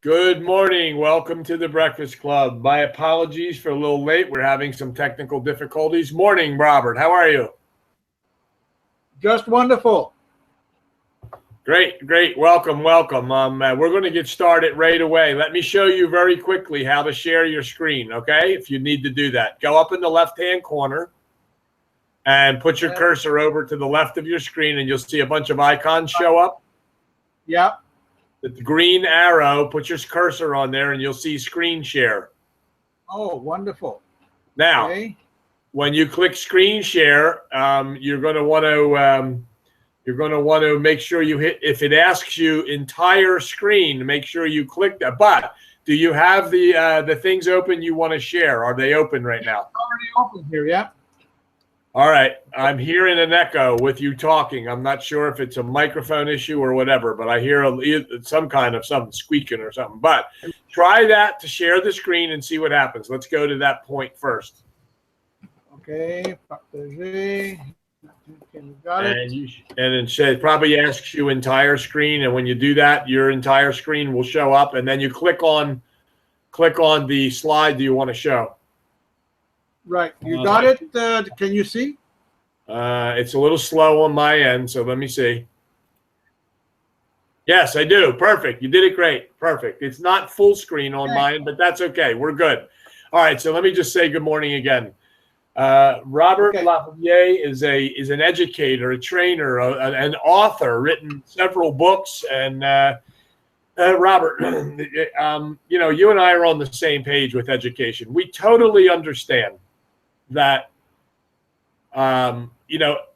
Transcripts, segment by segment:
Good morning. Welcome to the Breakfast Club. My apologies for a little late. We're having some technical difficulties. Morning, Robert. How are you? Just wonderful. Great. Welcome. We're going to get started right away. Let me show you very quickly how to share your screen, okay? If you need to do that. Go up in the left-hand corner and put your cursor over to the left of your screen, and you'll see a bunch of icons show up. Yeah. The green arrow, put your cursor on there, and you'll see screen share. Oh, wonderful. Now, okay. When you click screen share, you're going to want to make sure you hit. If it asks you entire screen, make sure you click that. But do you have the things open you want to share? Are they open right now? Already open here, yeah. All right, I'm hearing an echo with you talking. I'm not sure if it's a microphone issue or whatever, but I hear some kind of something squeaking or something. But try that to share the screen and see what happens. Let's go to that point first. Okay, got it. And it probably asks you entire screen, and when you do that, your entire screen will show up, and then you click on the slide that you want to show. Right, you got it. Can you see? It's a little slow on my end, so let me see. Yes, I do. Perfect. You did it great. Perfect. It's not full screen on mine, but that's okay. We're good. All right, so let me just say good morning again. Robert Lafayette is an educator, a trainer, an author, written several books. And Robert, you and I are on the same page with education. We totally understand that,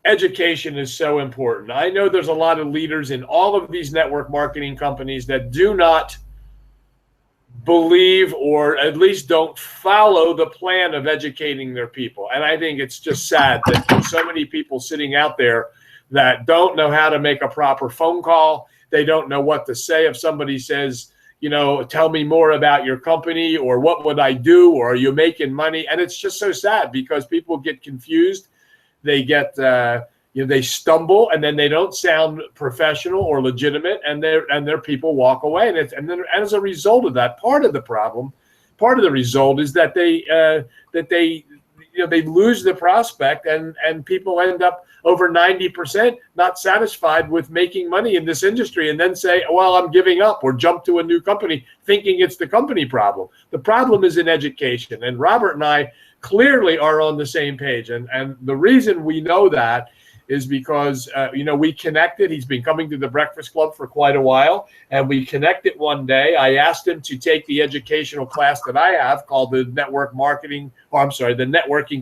education is so important. I know there's a lot of leaders in all of these network marketing companies that do not believe, or at least don't follow, the plan of educating their people. And I think it's just sad that there's so many people sitting out there that don't know how to make a proper phone call. They don't know what to say if somebody says, tell me more about your company, or what would I do, or are you making money? And it's just so sad because people get confused. They get, they stumble, and then they don't sound professional or legitimate, and their people walk away. And then as a result of that, part of the result is that they lose the prospect, and people end up over 90% not satisfied with making money in this industry, and then say, well, I'm giving up, or jump to a new company thinking it's the company problem. The problem is in education, and Robert and I clearly are on the same page. And the reason we know that is because, we connected. He's been coming to the Breakfast Club for quite a while, and we connected one day. I asked him to take the educational class that I have called the networking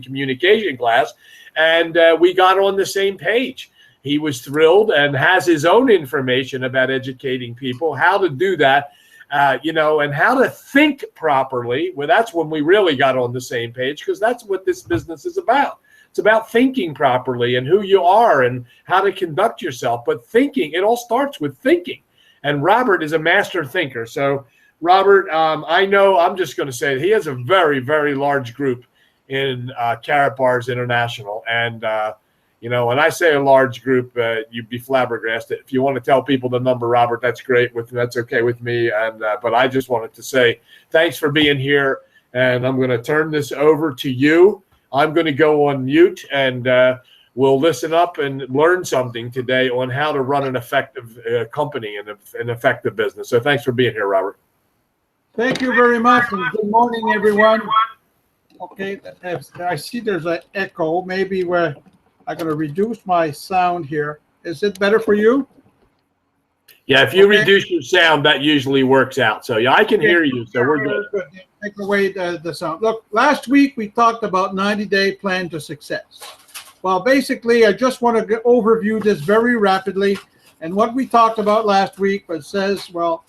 communication class, and we got on the same page. He was thrilled and has his own information about educating people, how to do that, and how to think properly. Well, that's when we really got on the same page, because that's what this business is about. It's about thinking properly and who you are and how to conduct yourself. But thinking, it all starts with thinking. And Robert is a master thinker. So, Robert, I know, I'm just going to say he has a very, very large group in Karatbars International. And, when I say a large group, you'd be flabbergasted. If you want to tell people the number, Robert, that's great. That's okay with me. And but I just wanted to say thanks for being here. And I'm going to turn this over to you. I'm going to go on mute, and we'll listen up and learn something today on how to run an effective company and an effective business. So thanks for being here, Robert. Thank you very much, and good morning, everyone. Okay, I see there's an echo. Maybe I'm going to reduce my sound here. Is it better for you? Yeah, if you reduce your sound, that usually works out. So yeah, I can hear you, so we're good. Take away the sound. Look, last week we talked about 90-day plan to success. Well, basically, I just want to overview this very rapidly. And what we talked about last week says, well,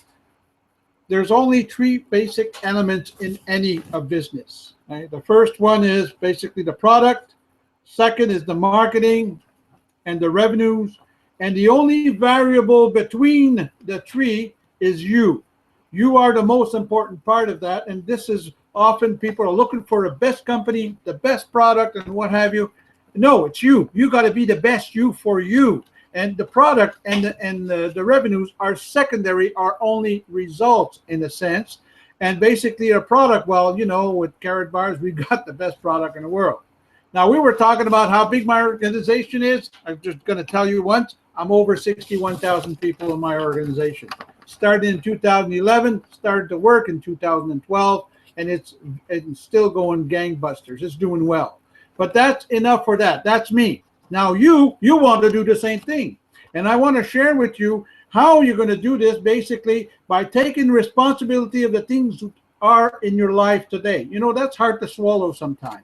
there's only 3 basic elements in any business. Right? The first one is basically the product. Second is the marketing and the revenues. And the only variable between the 3 is you. You are the most important part of that. And this is often people are looking for the best company, the best product, and what have you. No, it's you. You got to be the best you for you. and the product and the revenues are secondary, are only results in a sense. And basically a product, well, you know, with Karatbars, we've got the best product in the world. Now, we were talking about how big my organization is. I'm just going to tell you once, I'm over 61,000 people in my organization. Started in 2011, started to work in 2012, and it's still going gangbusters. It's doing well. But that's enough for that. That's me. Now, you want to do the same thing. And I want to share with you how you're going to do this, basically by taking responsibility of the things that are in your life today. You know, that's hard to swallow sometimes.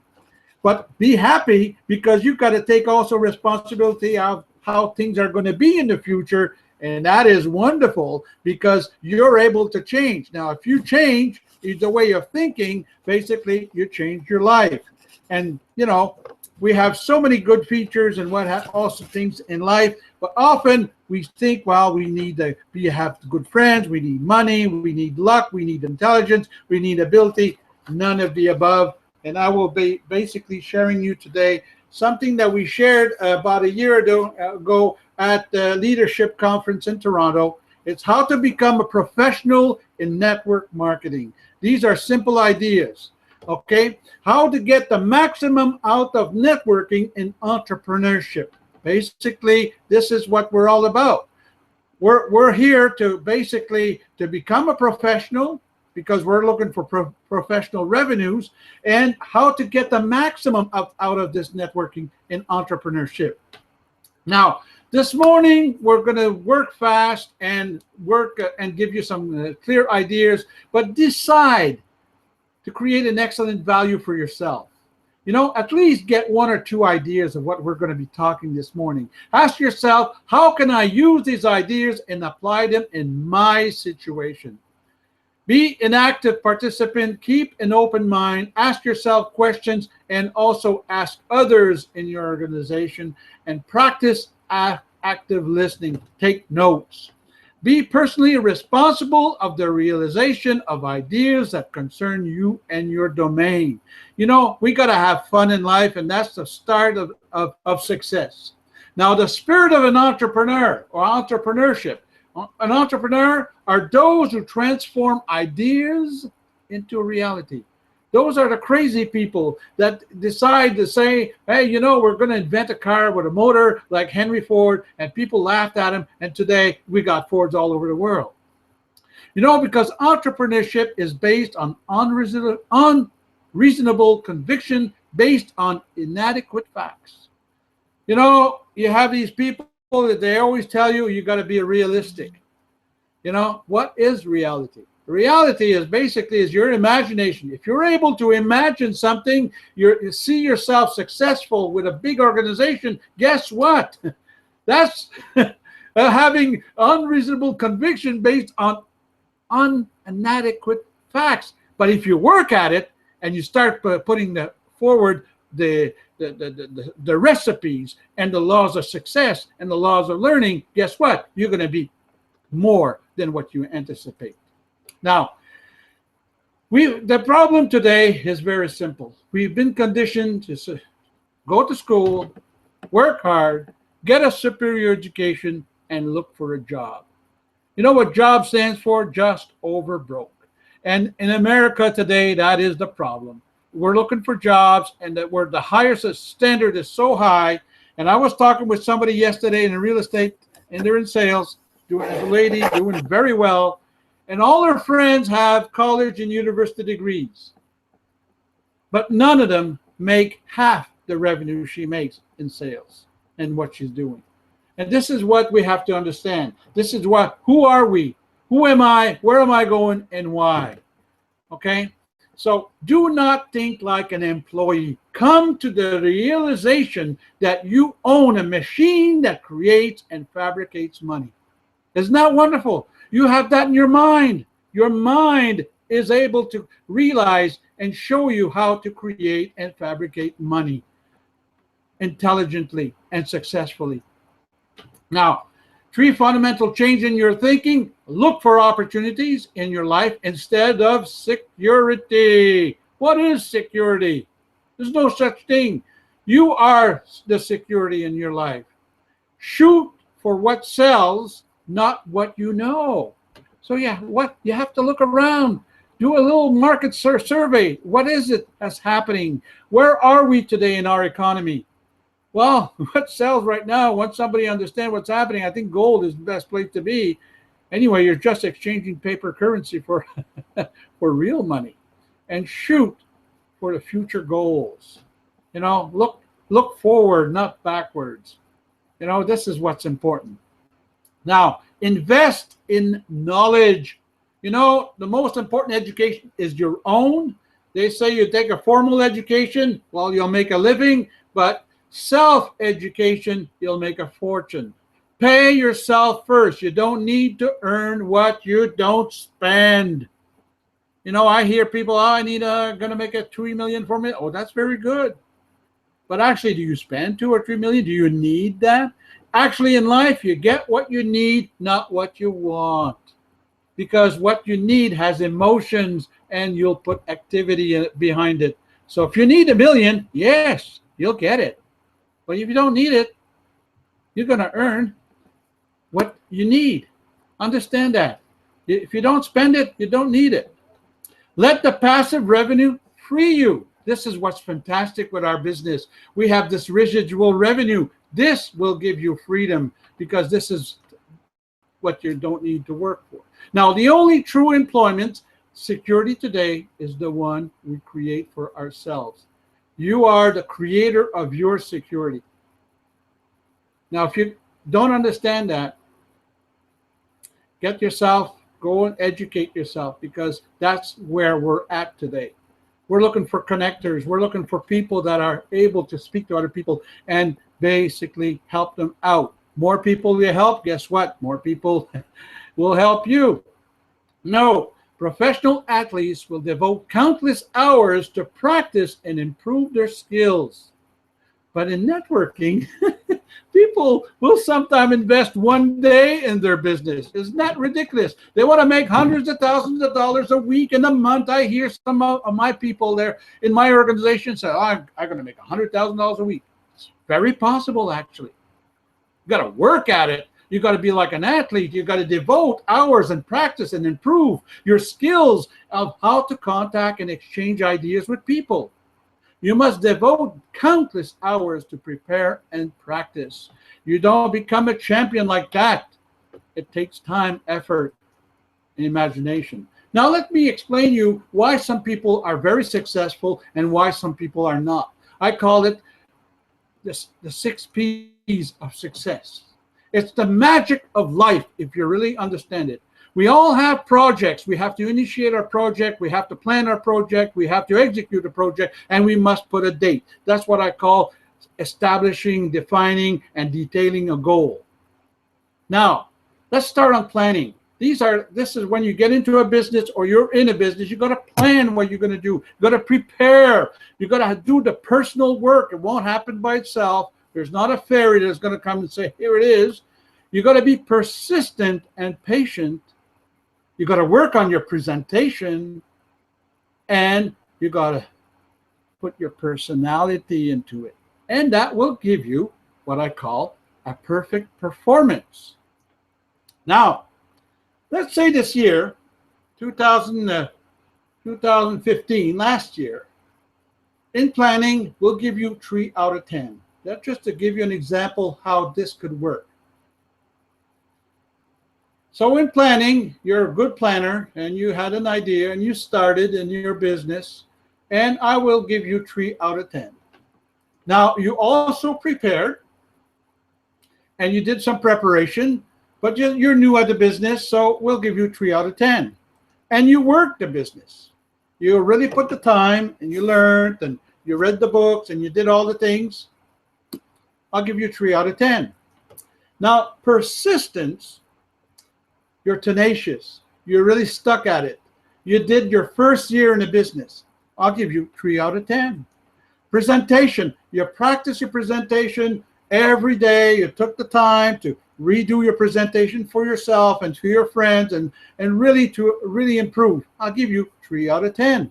But be happy, because you've got to take also responsibility of how things are going to be in the future. And that is wonderful, because you're able to change. Now, if you change the way of thinking, basically you change your life. And, you know, we have so many good features and also things in life, but often we think, well, we need to have good friends, we need money, we need luck, we need intelligence, we need ability. None of the above. And I will be basically sharing you today something that we shared about a year ago at the leadership conference in Toronto. It's how to become a professional in network marketing. These are simple ideas. Okay, how to get the maximum out of networking in entrepreneurship. Basically, this is what we're all about. We're here to basically to become a professional, because we're looking for professional revenues, and how to get the maximum out of this networking in entrepreneurship. Now, this morning, we're going to work fast and work and give you some clear ideas, but decide to create an excellent value for yourself. You know, at least get one or two ideas of what we're going to be talking this morning. Ask yourself, how can I use these ideas and apply them in my situation? Be an active participant, keep an open mind, ask yourself questions, and also ask others in your organization, and practice active listening. Take notes. Be personally responsible of the realization of ideas that concern you and your domain. You know, we got to have fun in life, and that's the start of success. Now, the spirit of an entrepreneur or entrepreneurship. An entrepreneur are those who transform ideas into reality. Those are the crazy people that decide to say, hey, you know, we're going to invent a car with a motor like Henry Ford, and people laughed at him, and today we got Fords all over the world. You know, because entrepreneurship is based on unreasonable conviction based on inadequate facts. You know, you have these people that they always tell you, you got to be realistic. You know, what is reality? Reality is basically your imagination. If you're able to imagine something, you see yourself successful with a big organization, guess what? That's having unreasonable conviction based on inadequate facts. But if you work at it and you start putting forward the recipes and the laws of success and the laws of learning, guess what? You're going to be more than what you anticipate. Now, the problem today is very simple. We've been conditioned to go to school, work hard, get a superior education, and look for a job. You know what job stands for? Just over broke. And in America today, that is the problem. We're looking for jobs, and that where the highest standard is so high. And I was talking with somebody yesterday in real estate, and they're in sales, a lady doing very well. And all her friends have college and university degrees. But none of them make half the revenue she makes in sales and what she's doing. And this is what we have to understand. This is who are we? Who am I? Where am I going? And why? Okay? So do not think like an employee. Come to the realization that you own a machine that creates and fabricates money. Isn't that wonderful? You have that in your mind. Your mind is able to realize and show you how to create and fabricate money intelligently and successfully. Now, 3 fundamental change in your thinking. Look for opportunities in your life instead of security. What is security? There's no such thing. You are the security in your life. Shoot for what sells, not what you know. So yeah, what you have to look around, do a little market survey. What is it that's happening? Where are we today in our economy? Well, what sells right now? Once somebody understands what's happening, I think gold is the best place to be. Anyway, you're just exchanging paper currency for for real money, and shoot for the future goals. You know, look forward, not backwards. You know, this is what's important. Now, invest in knowledge. You know, the most important education is your own. They say you take a formal education, well, you'll make a living, but self-education, you'll make a fortune. Pay yourself first. You don't need to earn what you don't spend. You know, I hear people, oh, I need gonna make a 3 million, 4 million. Oh, that's very good. But actually, do you spend 2 or 3 million? Do you need that? Actually, in life, you get what you need, not what you want. Because what you need has emotions, and you'll put activity behind it. So if you need 1 million, yes, you'll get it. But if you don't need it, you're going to earn what you need. Understand that. If you don't spend it, you don't need it. Let the passive revenue free you. This is what's fantastic with our business. We have this residual revenue. This will give you freedom, because this is what you don't need to work for. Now, the only true employment security today is the one we create for ourselves. You are the creator of your security. Now, if you don't understand that, go and educate yourself, because that's where we're at today. We're looking for connectors. We're looking for people that are able to speak to other people and basically help them out. More people you help, guess what? More people will help you. No, professional athletes will devote countless hours to practice and improve their skills. But in networking, people will sometimes invest 1 day in their business. Isn't that ridiculous? They want to make hundreds of thousands of dollars a week and a month. I hear some of my people there in my organization say, oh, I'm going to make $100,000 a week. It's very possible, actually. You got to work at it. You got to be like an athlete. You got to devote hours and practice and improve your skills of how to contact and exchange ideas with people. You must devote countless hours to prepare and practice. You don't become a champion like that. It takes time, effort, and imagination. Now let me explain you why some people are very successful and why some people are not. I call it the 6 P's of success. It's the magic of life, if you really understand it. We all have projects. We have to initiate our project. We have to plan our project. We have to execute a project, and we must put a date. That's what I call establishing, defining, and detailing a goal. Now, let's start on planning. This is when you get into a business or you're in a business, you got to plan what you're going to do. You got to prepare. You got to do the personal work. It won't happen by itself. There's not a fairy that's going to come and say, here it is. You got to be persistent and patient. You got to work on your presentation, and you got to put your personality into it. And that will give you what I call a perfect performance. Now, let's say this year, 2015, last year, in planning, we'll give you 3 out of 10. That's just to give you an example how this could work. So in planning, you're a good planner, and you had an idea, and you started in your business, and I will give you 3 out of 10. Now, you also prepared, and you did some preparation, but you're new at the business, so we'll give you 3 out of 10. And you worked the business. You really put the time, and you learned, and you read the books, and you did all the things. I'll give you 3 out of 10. Now, persistence, you're tenacious. You're really stuck at it. You did your first year in the business. I'll give you 3 out of 10. Presentation, you practice your presentation every day. You took the time to redo your presentation for yourself and to your friends and really improve. I'll give you 3 out of 10.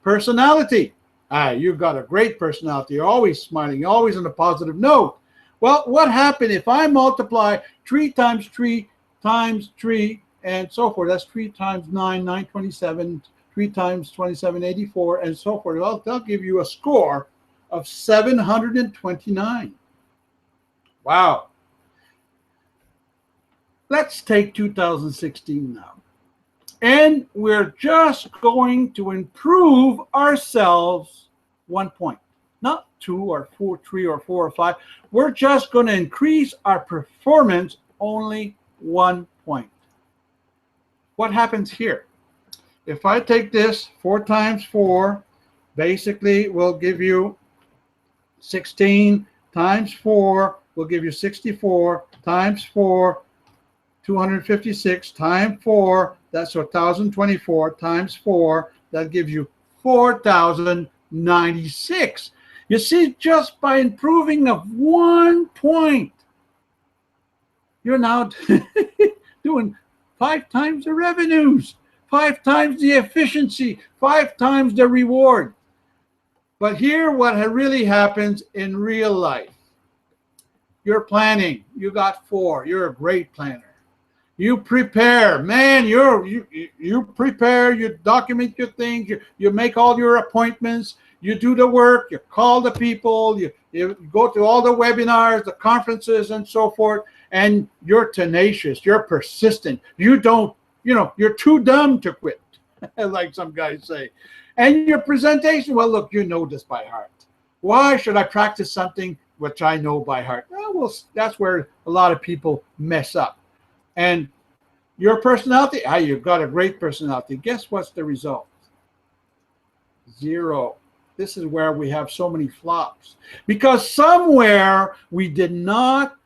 Personality. You've got a great personality. You're always smiling. You're always on a positive note. Well, what happened if I multiply 3 times 3 times 3 and so forth? That's 3 times 9, 927, 3 times 27, 84, and so forth. Well, they'll give you a score of 729. Wow. Let's take 2016 now. And we're just going to improve ourselves 1 point. Not 2 or 4, 3 or 4 or 5. We're just going to increase our performance only 1 point. What happens here? If I take this 4 times 4, basically will give you 16 times 4 will give you 64 times 4, 256 times 4, that's 1,024 times 4, that gives you 4,096. You see, just by improving of 1 point, you're now doing 5 times the revenues, 5 times the efficiency, 5 times the reward. But here, what really happens in real life, you're planning, you got 4, you're a great planner. You prepare, man, you prepare, you document your things, you make all your appointments, you do the work, you call the people, you go to all the webinars, the conferences, and so forth, and you're tenacious, you're persistent. You don't, you're too dumb to quit, like some guys say. And your presentation, well, look, you know this by heart. Why should I practice something which I know by heart? Well, that's where a lot of people mess up. And your personality, you've got a great personality. Guess what's the result? 0. This is where we have so many flops. Because somewhere we did not,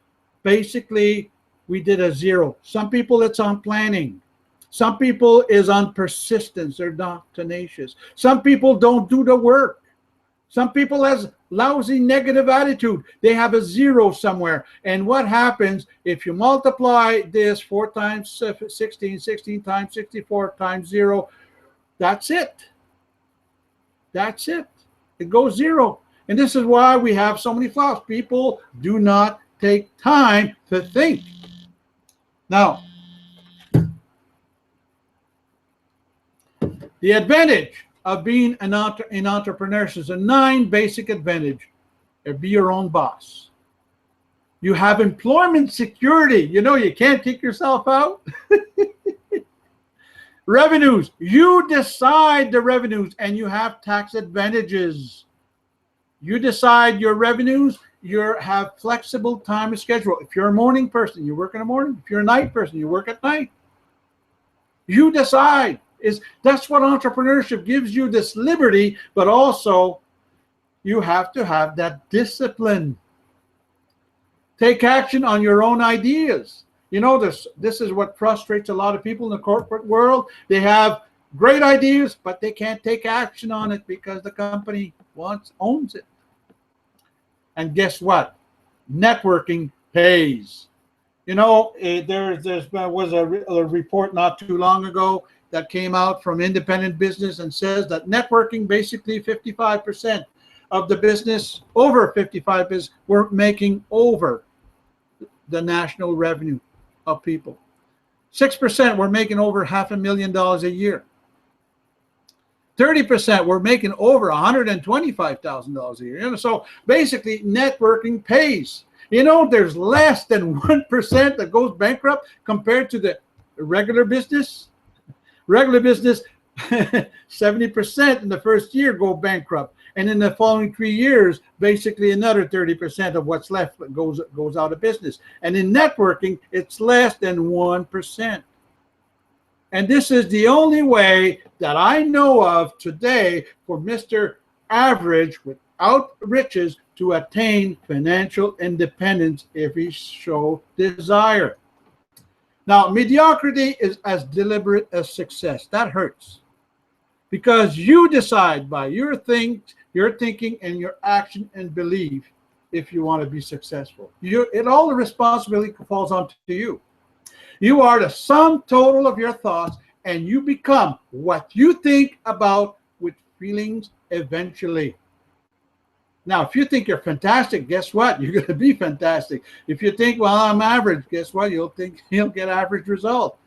basically, we did a 0. Some people, it's on planning. Some people is on persistence. They're not tenacious. Some people don't do the work. Some people has lousy negative attitude. They have a 0 somewhere. And what happens if you multiply this 4 times 16, 16 times 64 times 0, that's it. That's it. It goes 0. And this is why we have so many flops. People do not take time to think. Now, the advantage of being in entrepreneurship is a 9 basic advantage. Be your own boss. You have employment security. You can't kick yourself out. Revenues. You decide the revenues, and you have tax advantages. You decide your revenues. You have flexible time schedule. If you're a morning person, you work in the morning. If you're a night person, you work at night. You decide. That's what entrepreneurship gives you, this liberty, but also you have to have that discipline. Take action on your own ideas. This is what frustrates a lot of people in the corporate world. They have great ideas, but they can't take action on it because the company owns it. And guess what? Networking pays. There was a report not too long ago that came out from Independent Business and says that networking, basically 55% of the business, over 55 is we're making over the national revenue of people. 6% we're making over $500,000 a year. 30% we're making over $125,000 a year. So basically networking pays. There's less than 1% that goes bankrupt compared to the regular business. Regular business, 70% in the first year go bankrupt. And in the following 3 years, basically another 30% of what's left goes out of business. And in networking, it's less than 1%. And this is the only way that I know of today for Mr. Average without riches to attain financial independence if he shows desire. Now, mediocrity is as deliberate as success. That hurts. Because you decide by your thinking and your action and belief if you want to be successful. All the responsibility falls onto you. You are the sum total of your thoughts, and you become what you think about with feelings eventually. Now, if you think you're fantastic, guess what? You're going to be fantastic. If you think, well, I'm average, guess what? You'll get average result.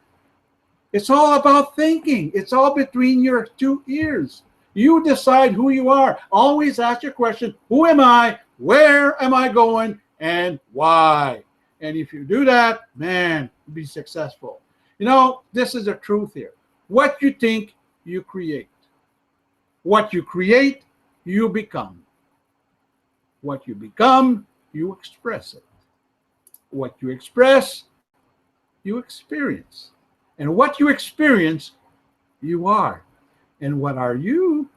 It's all about thinking. It's all between your two ears. You decide who you are. Always ask your question, who am I? Where am I going? And why? And if you do that, man, you'll be successful. You know, this is the truth here. What you think, you create. What you create, you become. What you become, you express it. What you express, you experience. And what you experience, you are. And what are you?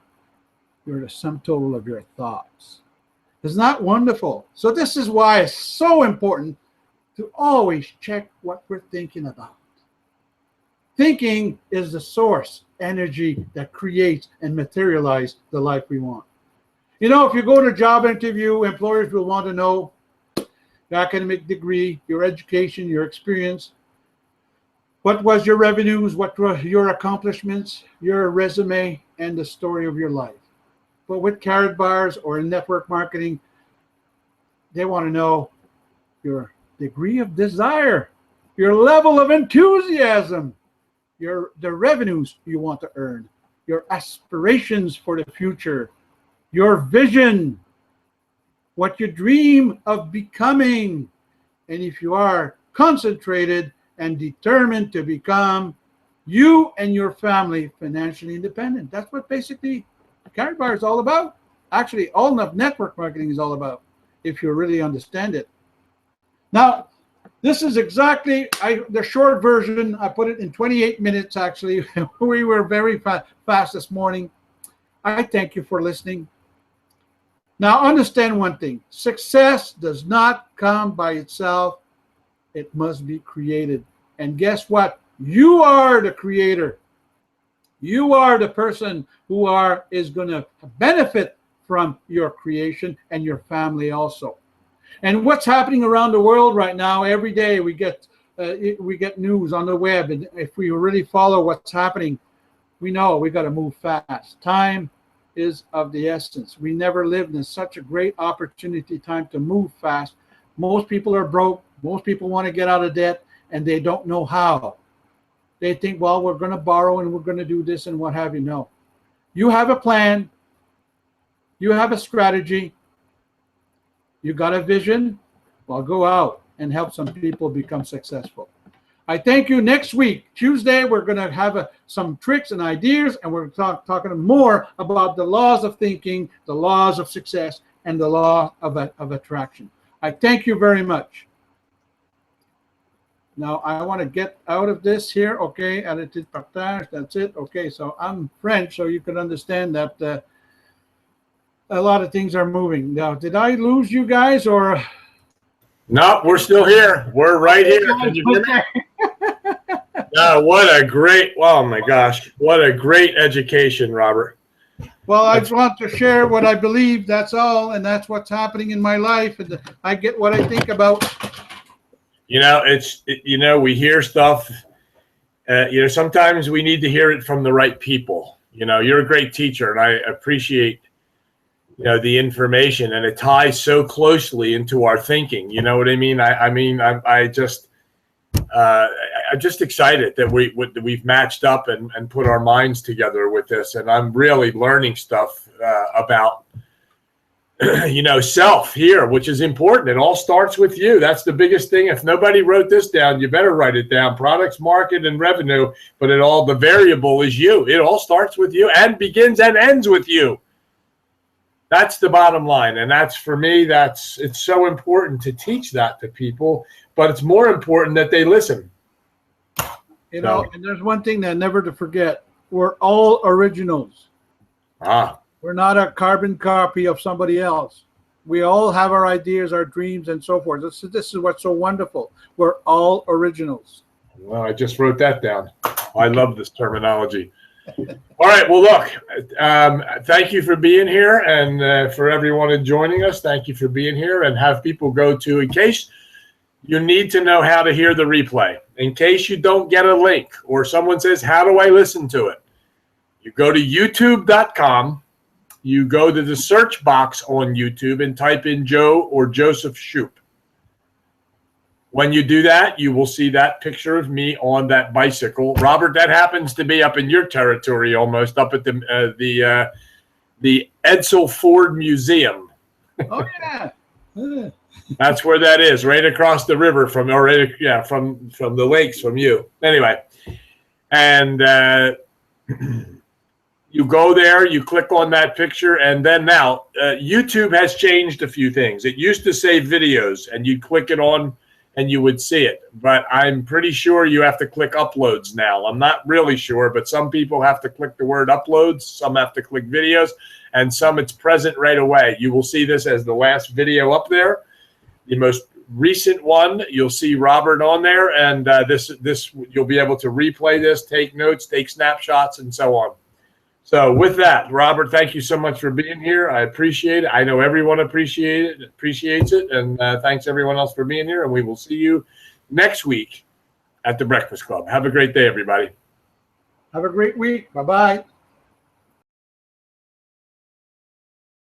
You're the sum total of your thoughts. Isn't that wonderful? So this is why it's so important to always check what we're thinking about. Thinking is the source energy that creates and materializes the life we want. You know, if you go to a job interview, employers will want to know your academic degree, your education, your experience. What was your revenues? What were your accomplishments, your resume, and the story of your life? But with Karatbars or in network marketing, they want to know your degree of desire, your level of enthusiasm, the revenues you want to earn, your aspirations for the future, your vision, what you dream of becoming. And if you are concentrated and determined to become you and your family financially independent. That's what basically Karatbar is all about. Actually, all of network marketing is all about, if you really understand it. Now, this is exactly the short version. I put it in 28 minutes, actually. We were very fast this morning. I thank you for listening. Now, understand one thing. Success does not come by itself. It must be created. And guess what? You are the creator. You are the person who is going to benefit from your creation, and your family also. And what's happening around the world right now, every day we get news on the web. And if we really follow what's happening, we know we got to move fast. Time is of the essence. We never lived in such a great opportunity time to move fast. Most people are broke. Most people want to get out of debt, and they don't know how. They think, well, we're going to borrow and we're going to do this and what have you. No. You have a plan. You have a strategy. You got a vision. Well, go out and help some people become successful. I thank you. Next week, Tuesday, we're going to have some tricks and ideas, and we're talking more about the laws of thinking, the laws of success, and the law of attraction. I thank you very much. Now, I want to get out of this here. Okay, edited partage, that's it. Okay, so I'm French, so you can understand that a lot of things are moving. Now, did I lose you guys, or? No, we're still here. We're right here. Can you hear me? What a great, oh my gosh, what a great education, Robert. Well, I just want to share what I believe, that's all, and that's what's happening in my life, and I get what I think about. You know, we hear stuff, sometimes we need to hear it from the right people. You know, you're a great teacher, and I appreciate, the information, and it ties so closely into our thinking. You know what I mean? I'm just excited that we've matched up and put our minds together with this, and I'm really learning stuff about self here, which is important. It all starts with you. That's the biggest thing. If nobody wrote this down, you better write it down. Products, market, and revenue, but the variable is you. It all starts with you and begins and ends with you. That's the bottom line. And that's, for me, it's so important to teach that to people, but it's more important that they listen. And there's one thing that never to forget. We're all originals. We're not a carbon copy of somebody else. We all have our ideas, our dreams, and so forth. This is what's so wonderful. We're all originals. Well, I just wrote that down. I love this terminology. All right. Well, look, thank you for being here, and for everyone joining us, thank you for being here, and have people go to, in case you need to know how to hear the replay, in case you don't get a link or someone says, how do I listen to it? You go to youtube.com you go to the search box on YouTube and type in Joe or Joseph Shoup. When you do that, you will see that picture of me on that bicycle. Robert, that happens to be up in your territory almost, up at the Edsel Ford Museum. Oh, yeah. That's where that is, right across the river from, or right, yeah, from the lakes from you. Anyway, and you go there, you click on that picture, and then now YouTube has changed a few things. It used to say videos, and you'd click it on, and you would see it. But I'm pretty sure you have to click uploads now. I'm not really sure, but some people have to click the word uploads, some have to click videos, and some it's present right away. You will see this as the last video up there. The most recent one, you'll see Robert on there, and this you'll be able to replay this, take notes, take snapshots, and so on. So with that, Robert, thank you so much for being here. I appreciate it. I know everyone appreciates it, and thanks everyone else for being here, and we will see you next week at the Breakfast Club. Have a great day, everybody. Have a great week. Bye-bye.